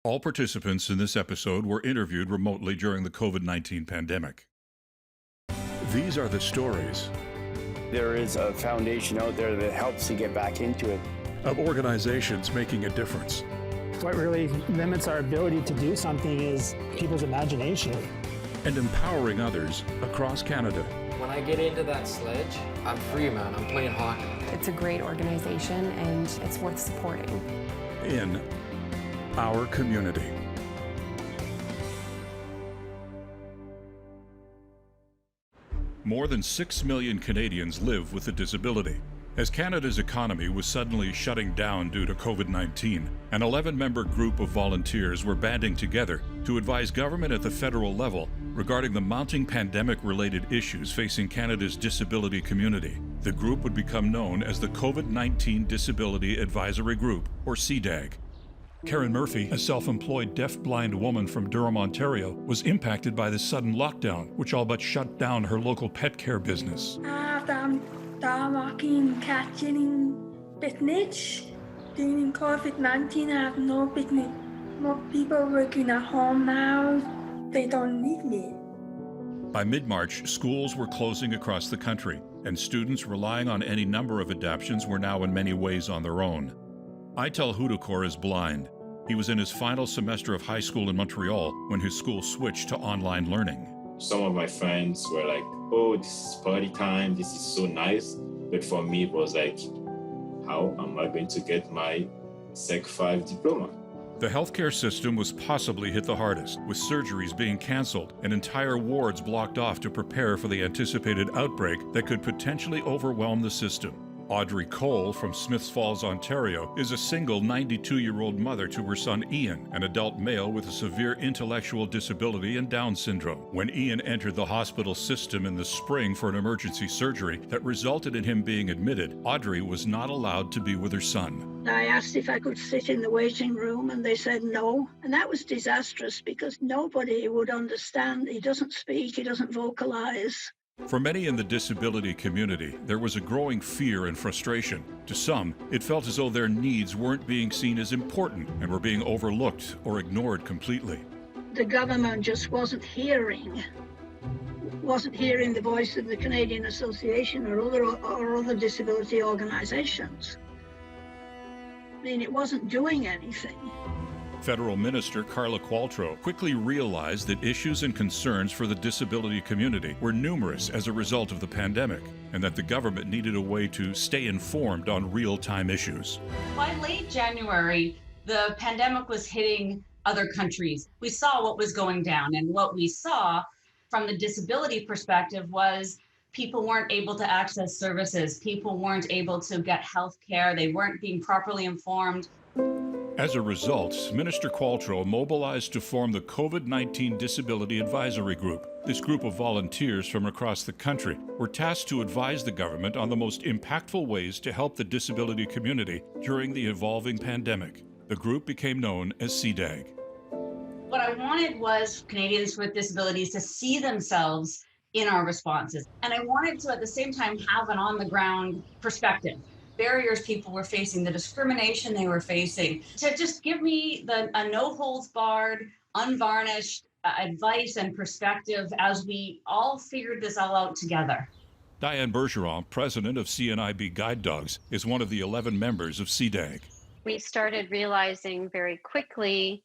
All participants in this episode were interviewed remotely during the COVID-19 pandemic. These are the stories There is a foundation out there that helps you get back into it. of organizations making a difference. What really limits our ability to do something is people's imagination. And empowering others across Canada. When I get into that sledge, I'm free, man. I'm playing hockey. It's a great organization and it's worth supporting. In our community. More than 6 million Canadians live with a disability. As Canada's economy was suddenly shutting down due to COVID-19, an 11-member group of volunteers were banding together to advise government at the federal level regarding the mounting pandemic-related issues facing Canada's disability community. The group would become known as the COVID-19 Disability Advisory Group, or CDAG. Karen Murphy, a self-employed deaf-blind woman from Durham, Ontario, was impacted by the sudden lockdown, which all but shut down her local pet care business. Walking, catching business. During COVID-19, I have no business. More people working at home now. They don't need me. By mid-March, schools were closing across the country, and students relying on any number of adaptations were now in many ways on their own. Itel Hudakor is blind. He was in his final semester of high school in Montreal when his school switched to online learning. Some of my friends were like, oh, this is party time, this is so nice. But for me, it was like, how am I going to get my Sec 5 diploma? The healthcare system was possibly hit the hardest, with surgeries being canceled and entire wards blocked off to prepare for the anticipated outbreak that could potentially overwhelm the system. Audrey Cole from Smiths Falls, Ontario, is a single 92-year-old mother to her son Ian, an adult male with a severe intellectual disability and Down syndrome. When Ian entered the hospital system in the spring for an emergency surgery that resulted in him being admitted, Audrey was not allowed to be with her son. I asked if I could sit in the waiting room and they said no. And that was disastrous because nobody would understand. He doesn't speak, he doesn't vocalize. For many in the disability community, there was a growing fear and frustration. To some, it felt as though their needs weren't being seen as important and were being overlooked or ignored completely. The government just wasn't hearing the voice of the Canadian Association or other disability organizations. I mean, it wasn't doing anything. Federal Minister Carla Qualtrough quickly realized that issues and concerns for the disability community were numerous as a result of the pandemic, and that the government needed a way to stay informed on real-time issues. By late January, the pandemic was hitting other countries. We saw what was going down, and what we saw from the disability perspective was people weren't able to access services, people weren't able to get health care, they weren't being properly informed. As a result, Minister Qualtrough mobilized to form the COVID-19 Disability Advisory Group. This group of volunteers from across the country were tasked to advise the government on the most impactful ways to help the disability community during the evolving pandemic. The group became known as CDAG. What I wanted was Canadians with disabilities to see themselves in our responses. And I wanted to, at the same time, have an on-the-ground perspective. Barriers people were facing, the discrimination they were facing, to just give me a no-holds-barred, unvarnished advice and perspective as we all figured this all out together. Diane Bergeron, president of CNIB Guide Dogs, is one of the 11 members of CDAG. We started realizing very quickly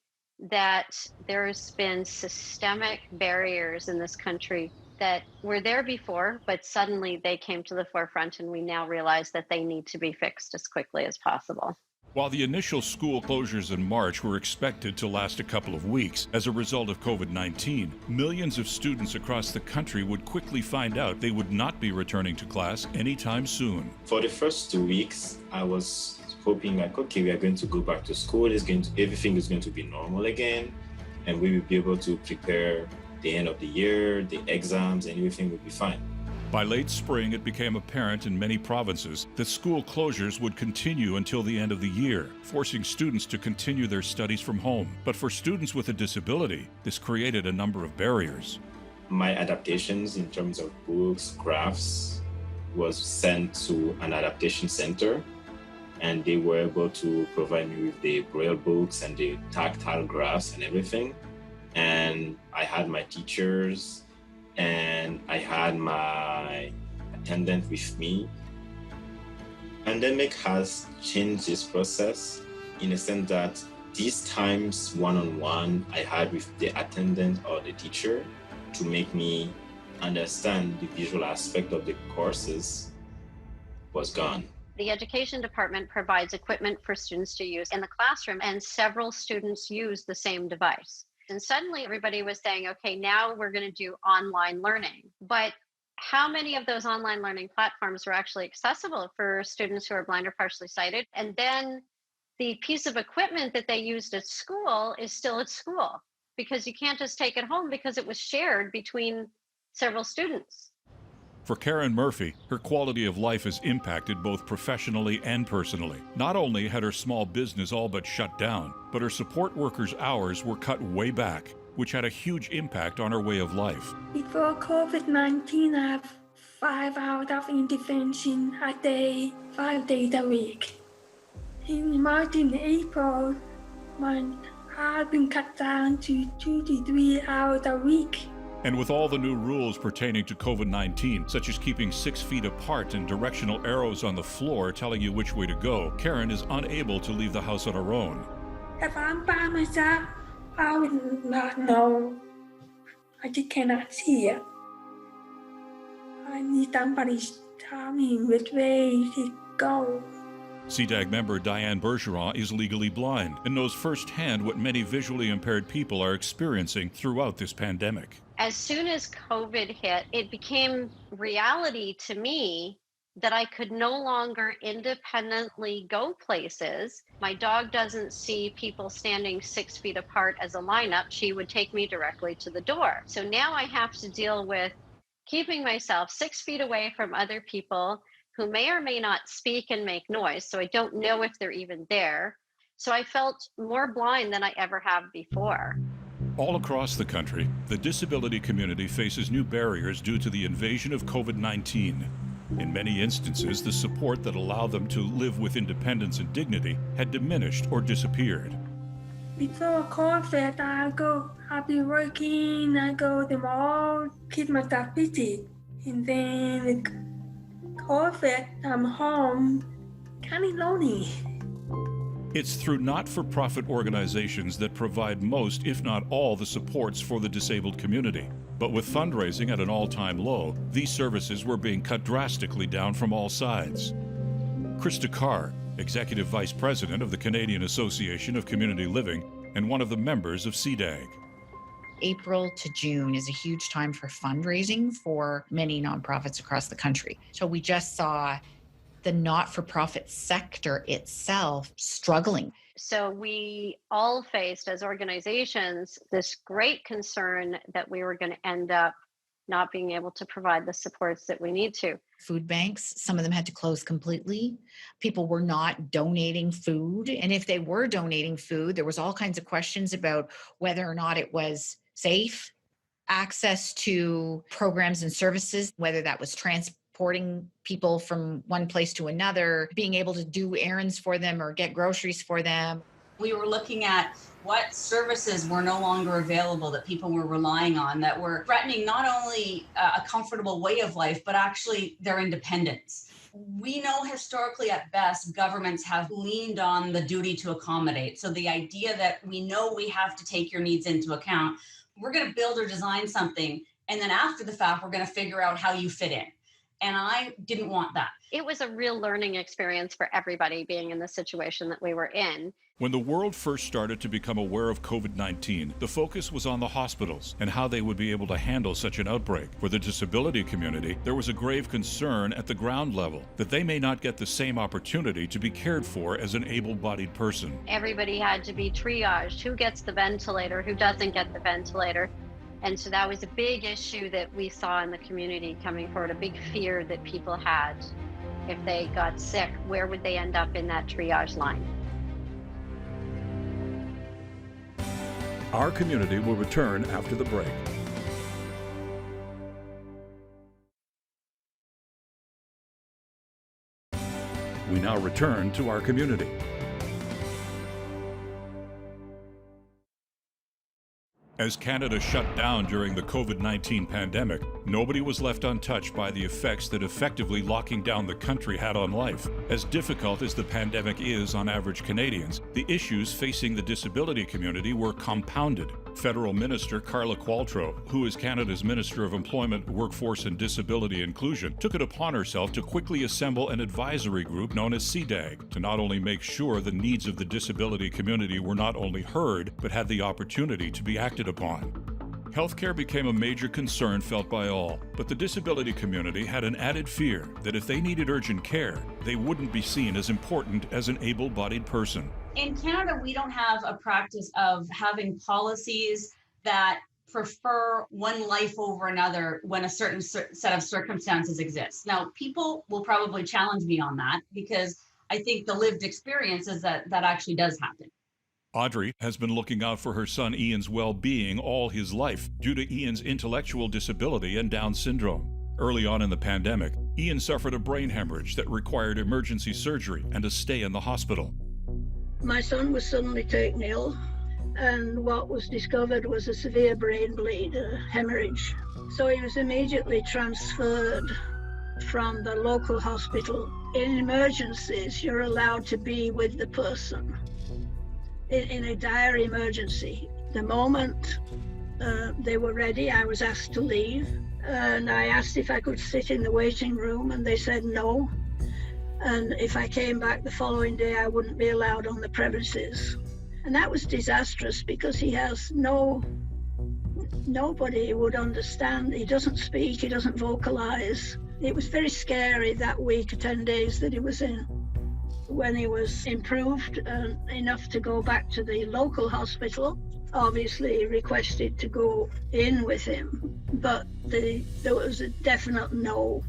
that there's been systemic barriers in this country that were there before, but suddenly they came to the forefront, and we now realize that they need to be fixed as quickly as possible. While the initial school closures in March were expected to last a couple of weeks as a result of COVID-19, millions of students across the country would quickly find out they would not be returning to class anytime soon. For the first 2 weeks, I was hoping like, okay, we are going to go back to school, everything is going to be normal again, and we will be able to prepare the end of the year, the exams, and everything will be fine. By late spring, it became apparent in many provinces that school closures would continue until the end of the year, forcing students to continue their studies from home. But for students with a disability, this created a number of barriers. My adaptations in terms of books, crafts, was sent to an adaptation center, and they were able to provide me with the braille books and the tactile graphs and everything. And I had my teachers and I had my attendant with me. Pandemic has changed this process in a sense that these times one-on-one I had with the attendant or the teacher to make me understand the visual aspect of the courses was gone. The education department provides equipment for students to use in the classroom, and several students use the same device. And suddenly everybody was saying, okay, now we're going to do online learning. But how many of those online learning platforms were actually accessible for students who are blind or partially sighted? And then the piece of equipment that they used at school is still at school, because you can't just take it home because it was shared between several students. For Karen Murphy, her quality of life is impacted both professionally and personally. Not only had her small business all but shut down, but her support workers' hours were cut way back, which had a huge impact on her way of life. Before COVID-19, I have 5 hours of intervention a day, 5 days a week. In March and April, my hours been cut down to 2 to 3 hours a week. And with all the new rules pertaining to COVID-19, such as keeping 6 feet apart and directional arrows on the floor telling you which way to go, Karen is unable to leave the house on her own. If I'm by myself, I would not know. I just cannot see it. I need somebody to tell me which way to go. CDAG member Diane Bergeron is legally blind and knows firsthand what many visually impaired people are experiencing throughout this pandemic. As soon as COVID hit, it became reality to me that I could no longer independently go places. My dog doesn't see people standing 6 feet apart as a lineup. She would take me directly to the door. So now I have to deal with keeping myself 6 feet away from other people who may or may not speak and make noise. So I don't know if they're even there. So I felt more blind than I ever have before. All across the country, the disability community faces new barriers due to the invasion of COVID-19. In many instances, the support that allowed them to live with independence and dignity had diminished or disappeared. Before COVID, I'll be working, I go to the mall, keep myself busy. And then with COVID, I'm home, kind of lonely. It's through not-for-profit organizations that provide most, if not all, the supports for the disabled community. But with fundraising at an all-time low, these services were being cut drastically down from all sides. Krista Carr, Executive Vice President of the Canadian Association of Community Living and one of the members of CDAG. April to June is a huge time for fundraising for many nonprofits across the country. So we just saw the not-for-profit sector itself struggling. So we all faced as organizations this great concern that we were going to end up not being able to provide the supports that we need to. Food banks, some of them had to close completely. People were not donating food. And if they were donating food, there was all kinds of questions about whether or not it was safe, access to programs and services, whether that was transporting people from one place to another, being able to do errands for them or get groceries for them. We were looking at what services were no longer available that people were relying on that were threatening not only a comfortable way of life, but actually their independence. We know historically at best, governments have leaned on the duty to accommodate. So the idea that we know we have to take your needs into account, we're going to build or design something, and then after the fact, we're going to figure out how you fit in. And I didn't want that. It was a real learning experience for everybody being in the situation that we were in. When the world first started to become aware of COVID-19, the focus was on the hospitals and how they would be able to handle such an outbreak. For the disability community, there was a grave concern at the ground level that they may not get the same opportunity to be cared for as an able-bodied person. Everybody had to be triaged. Who gets the ventilator? Who doesn't get the ventilator? And so that was a big issue that we saw in the community coming forward, a big fear that people had. If they got sick, where would they end up in that triage line? Our community will return after the break. We now return to our community. As Canada shut down during the COVID-19 pandemic, nobody was left untouched by the effects that effectively locking down the country had on life. As difficult as the pandemic is on average Canadians, the issues facing the disability community were compounded. Federal Minister Carla Qualtrough, who is Canada's Minister of Employment, Workforce and Disability Inclusion, took it upon herself to quickly assemble an advisory group known as CDAG to not only make sure the needs of the disability community were not only heard, but had the opportunity to be acted upon. Healthcare became a major concern felt by all, but the disability community had an added fear that if they needed urgent care, they wouldn't be seen as important as an able-bodied person. In Canada, we don't have a practice of having policies that prefer one life over another when a certain set of circumstances exists. Now, people will probably challenge me on that because I think the lived experience is that actually does happen. Audrey has been looking out for her son Ian's well-being all his life due to Ian's intellectual disability and Down syndrome. Early on in the pandemic, Ian suffered a brain hemorrhage that required emergency surgery and a stay in the hospital. My son was suddenly taken ill, and what was discovered was a severe brain bleed, a hemorrhage. So he was immediately transferred from the local hospital. In emergencies, you're allowed to be with the person. In a dire emergency, the moment they were ready, I was asked to leave, and I asked if I could sit in the waiting room, and they said no. And if I came back the following day, I wouldn't be allowed on the premises. And that was disastrous because he has nobody would understand. He doesn't speak, he doesn't vocalize. It was very scary that week, 10 days that he was in. When he was improved enough to go back to the local hospital, obviously he requested to go in with him, but there was a definite no.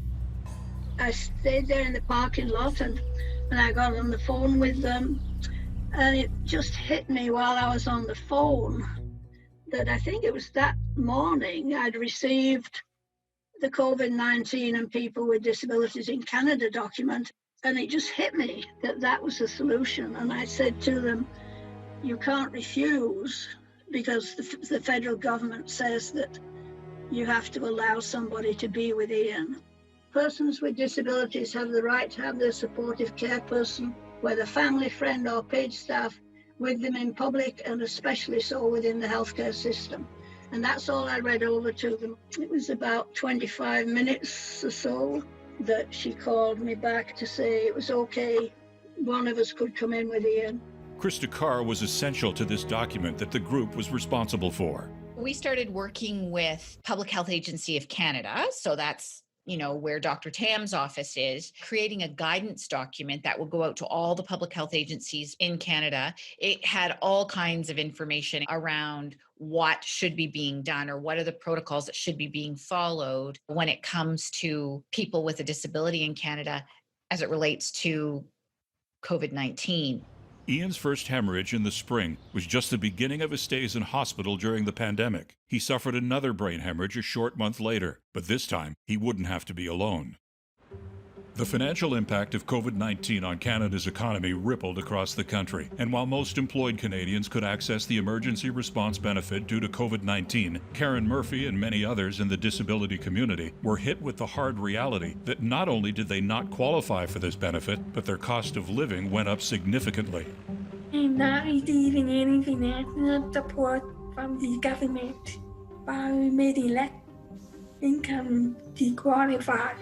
I stayed there in the parking lot and I got on the phone with them, and it just hit me while I was on the phone that I think it was that morning I'd received the COVID-19 and people with disabilities in Canada document, and it just hit me that that was the solution. And I said to them, you can't refuse, because the federal government says that you have to allow somebody to be with Ian. Persons with disabilities have the right to have their supportive care person, whether family, friend or paid staff, with them in public, and especially so within the healthcare system. And that's all I read over to them. It was about 25 minutes or so that she called me back to say it was okay, one of us could come in with Ian. Krista Carr was essential to this document that the group was responsible for. We started working with Public Health Agency of Canada, so that's where Dr. Tam's office is, creating a guidance document that will go out to all the public health agencies in Canada. It had all kinds of information around what should be being done or what are the protocols that should be being followed when it comes to people with a disability in Canada as it relates to COVID-19. Ian's first hemorrhage in the spring was just the beginning of his stays in hospital during the pandemic. He suffered another brain hemorrhage a short month later, but this time he wouldn't have to be alone. The financial impact of COVID-19 on Canada's economy rippled across the country, and while most employed Canadians could access the emergency response benefit due to COVID-19, Karen Murphy and many others in the disability community were hit with the hard reality that not only did they not qualify for this benefit, but their cost of living went up significantly. I'm not receiving any financial support from the government by making less income to qualify.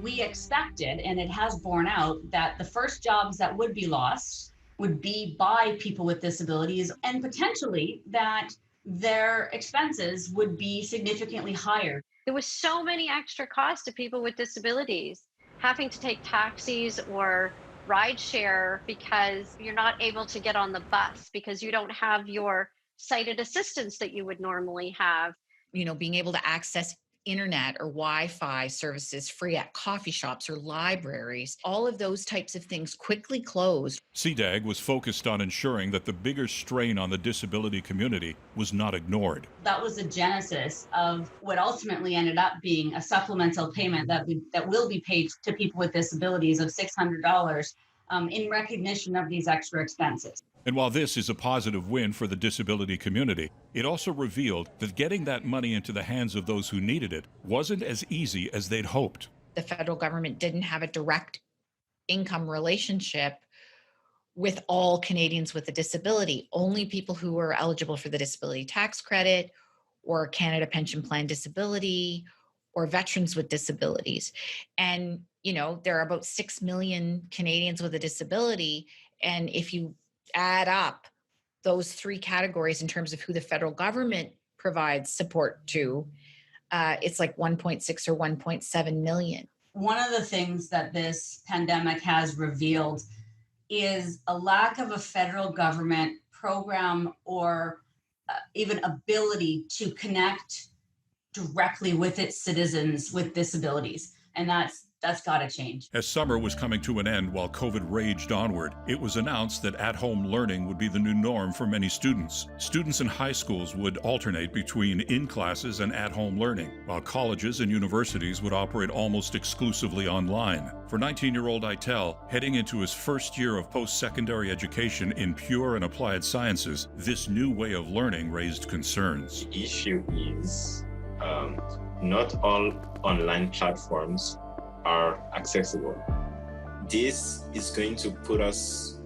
We expected, and it has borne out, that the first jobs that would be lost would be by people with disabilities, and potentially that their expenses would be significantly higher. There was so many extra costs to people with disabilities, having to take taxis or ride share because you're not able to get on the bus because you don't have your sighted assistance that you would normally have. Being able to access internet or Wi-Fi services free at coffee shops or libraries, all of those types of things quickly closed. CDAG was focused on ensuring that the bigger strain on the disability community was not ignored. That was the genesis of what ultimately ended up being a supplemental payment that will be paid to people with disabilities of $600 in recognition of these extra expenses. And while this is a positive win for the disability community, it also revealed that getting that money into the hands of those who needed it wasn't as easy as they'd hoped. The federal government didn't have a direct income relationship with all Canadians with a disability. Only people who were eligible for the disability tax credit or Canada Pension Plan disability or veterans with disabilities. And, you know, there are about 6 million Canadians with a disability. And if you add up those three categories in terms of who the federal government provides support to, it's like 1.6 or 1.7 million. One of the things that this pandemic has revealed is a lack of a federal government program or even ability to connect directly with its citizens with disabilities. And that's got to change. As summer was coming to an end while COVID raged onward, it was announced that at-home learning would be the new norm for many students. Students in high schools would alternate between in-classes and at-home learning, while colleges and universities would operate almost exclusively online. For 19-year-old Itel, heading into his first year of post-secondary education in pure and applied sciences, this new way of learning raised concerns. The issue is not all online platforms are accessible. This is going to put us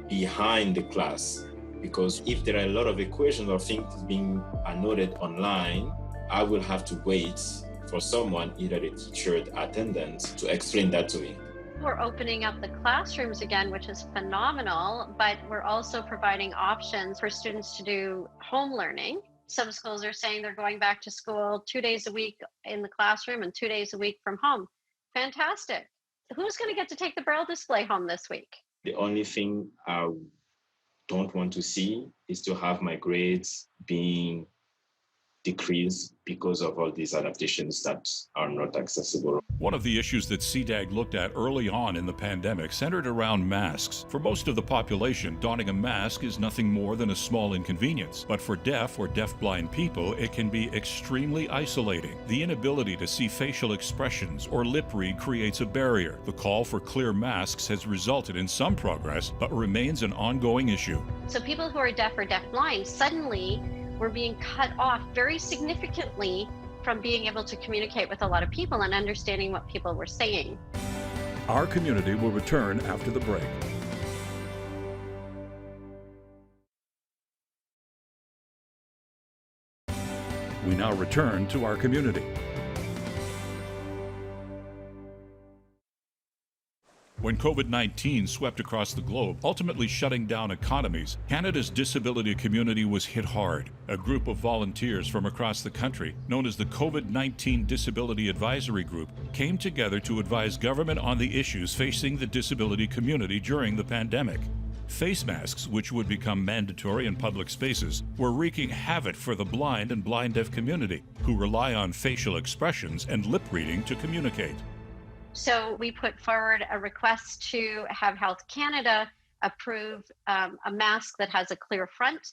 behind the class, because if there are a lot of equations or things being noted online, I will have to wait for someone, either the teacher or the attendant, to explain that to me. We're opening up the classrooms again, which is phenomenal, but we're also providing options for students to do home learning. Some schools are saying they're going back to school 2 days a week in the classroom and 2 days a week from home. Fantastic. Who's going to get to take the Braille display home this week? The only thing I don't want to see is to have my grades being decreased because of all these adaptations that are not accessible. One of the issues that CDAG looked at early on in the pandemic centered around masks. For most of the population, donning a mask is nothing more than a small inconvenience. But for deaf or deafblind people, it can be extremely isolating. The inability to see facial expressions or lip read creates a barrier. The call for clear masks has resulted in some progress, but remains an ongoing issue. So people who are deaf or deafblind suddenly were being cut off very significantly from being able to communicate with a lot of people and understanding what people were saying. Our community will return after the break. We now return to our community. When COVID-19 swept across the globe, ultimately shutting down economies, Canada's disability community was hit hard. A group of volunteers from across the country, known as the COVID-19 Disability Advisory Group, came together to advise government on the issues facing the disability community during the pandemic. Face masks, which would become mandatory in public spaces, were wreaking havoc for the blind and blind-deaf community, who rely on facial expressions and lip reading to communicate. So we put forward a request to have Health Canada approve a mask that has a clear front,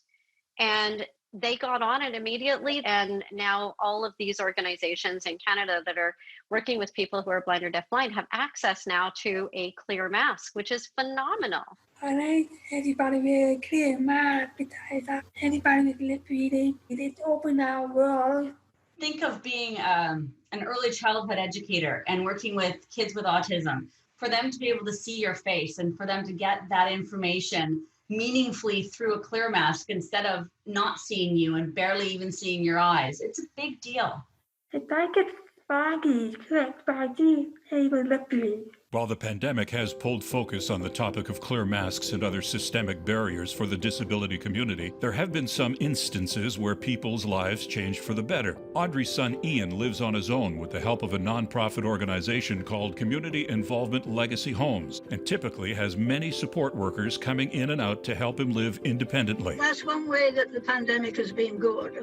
and they got on it immediately. And now all of these organizations in Canada that are working with people who are blind or deafblind have access now to a clear mask, which is phenomenal. I like everybody with a clear mask because anybody with lip reading, it opened our world. Think of being an early childhood educator and working with kids with autism, for them to be able to see your face and for them to get that information meaningfully through a clear mask instead of not seeing you and barely even seeing your eyes. It's a big deal. It's like it's foggy, correct, foggy, able lip reading. While the pandemic has pulled focus on the topic of clear masks and other systemic barriers for the disability community, there have been some instances where people's lives changed for the better. Audrey's son Ian lives on his own with the help of a nonprofit organization called Community Involvement Legacy Homes, and typically has many support workers coming in and out to help him live independently. That's one way that the pandemic has been good.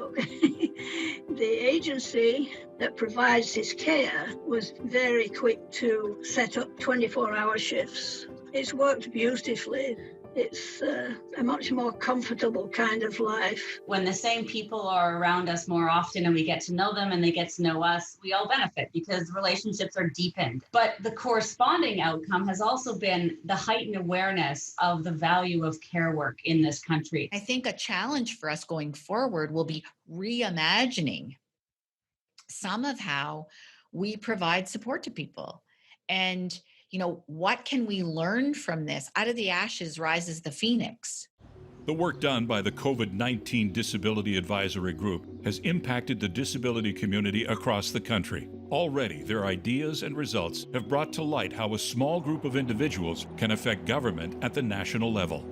The agency that provides his care was very quick to set up 24-hour shifts. It's worked beautifully. It's a much more comfortable kind of life. When the same people are around us more often and we get to know them and they get to know us, we all benefit because relationships are deepened. But the corresponding outcome has also been the heightened awareness of the value of care work in this country. I think a challenge for us going forward will be reimagining some of how we provide support to people. And, what can we learn from this? Out of the ashes rises the phoenix. The work done by the COVID-19 Disability Advisory Group has impacted the disability community across the country. Already, their ideas and results have brought to light how a small group of individuals can affect government at the national level.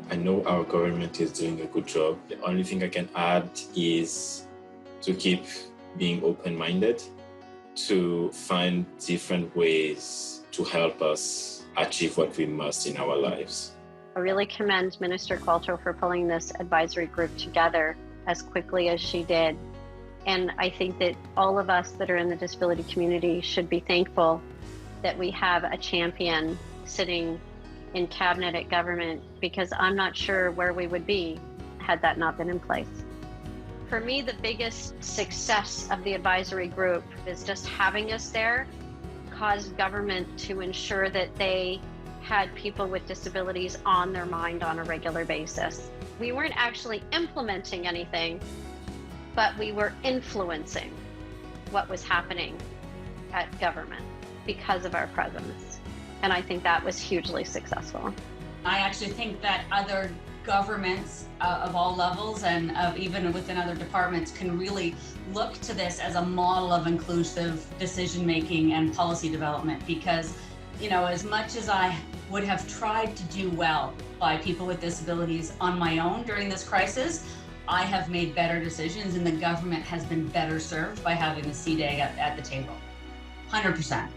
I know our government is doing a good job. The only thing I can add is to keep being open-minded, to find different ways to help us achieve what we must in our lives. I really commend Minister Qualtrough for pulling this advisory group together as quickly as she did. And I think that all of us that are in the disability community should be thankful that we have a champion sitting in cabinet at government, because I'm not sure where we would be had that not been in place. For me, the biggest success of the advisory group is just having us there caused government to ensure that they had people with disabilities on their mind on a regular basis. We weren't actually implementing anything, but we were influencing what was happening at government because of our presence. And I think that was hugely successful. I actually think that other governments of all levels and even within other departments can really look to this as a model of inclusive decision making and policy development, because as much as I would have tried to do well by people with disabilities on my own during this crisis, I have made better decisions and the government has been better served by having the CDAG at the table. 100%.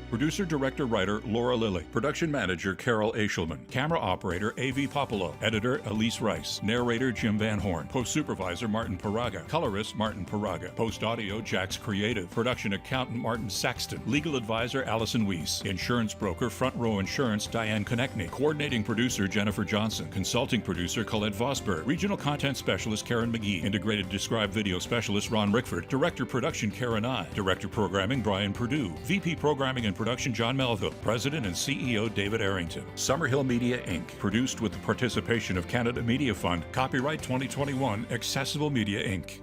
Producer, director, writer Laura Lilly. Production manager Carol Aishelman. Camera operator A.V. Popolo. Editor Elise Rice. Narrator Jim Van Horn. Post supervisor Martin Paraga. Colorist Martin Paraga. Post audio Jax Creative. Production accountant Martin Saxton. Legal advisor Allison Weiss. Insurance broker Front Row Insurance Diane Konechny. Coordinating producer Jennifer Johnson. Consulting producer Colette Vosberg. Regional content specialist Karen McGee. Integrated described video specialist Ron Rickford. Director production Karen I. Director programming Brian Perdue. VP programming and production John Melville. President and CEO David Arrington. Summerhill Media Inc. Produced with the participation of Canada Media Fund. Copyright 2021. Accessible Media Inc.